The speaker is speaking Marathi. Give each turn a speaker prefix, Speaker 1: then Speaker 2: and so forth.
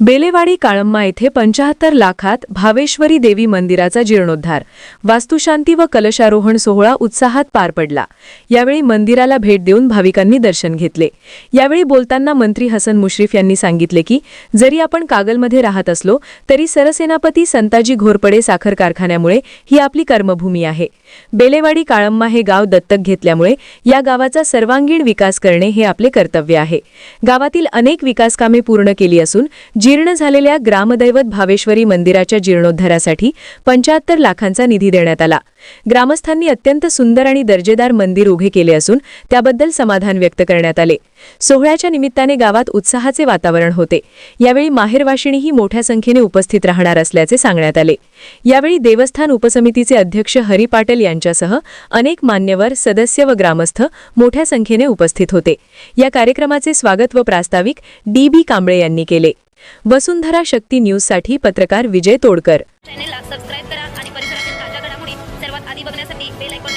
Speaker 1: बेलेवाडी काळम्मा येथे 75 लाखात भावेश्वरी देवी मंदिराचा जीर्णोद्धार, वास्तुशांती व कलशारोहण सोहळा उत्साहात पार पडला। यावेळी मंदिराला भेट देऊन भाविकांनी दर्शन घेतले। यावेळी बोलताना मंत्री हसन मुश्रीफ यांनी सांगितले की जरी आपण कागलमध्ये राहत असलो तरी सरसेनापती संताजी घोरपडे साखर कारखान्यामुळे ही आपली कर्मभूमी आहे। बेलेवाडी काळम्मा हे गाव दत्तक घेतल्यामुळे या गावाचा सर्वांगीण विकास करणे हे आपले कर्तव्य आहे। गावातील अनेक विकासकामे पूर्ण केली असून जीर्ण झालेल्या ग्रामदैवत भावेश्वरी मंदिराच्या जीर्णोद्धारासाठी 75 लाखांचा निधी देण्यात आला। ग्रामस्थांनी अत्यंत सुंदर आणि दर्जेदार मंदिर उभे केले असून त्याबद्दल समाधान व्यक्त करण्यात आले। सोहळ्याच्या निमित्ताने गावात उत्साहाचे वातावरण होते। यावेळी माहेरवाशिणीही मोठ्या संख्येने उपस्थित राहणार असल्याचे सांगण्यात आले। यावेळी देवस्थान उपसमितीचे अध्यक्ष हरी पाटील यांच्यासह अनेक मान्यवर, सदस्य व ग्रामस्थ मोठ्या संख्येने उपस्थित होते। या कार्यक्रमाचे स्वागत व प्रास्ताविक डी.बी. कांबळे यांनी केले। वसुंधरा शक्ती न्यूजसाठी पत्रकार विजय तोडकर।
Speaker 2: चॅनलला सबस्क्राइब करा आणि परिसरातील ताज्या घडामोडी सर्वात आधी बघण्यासाठी बेल आयकॉन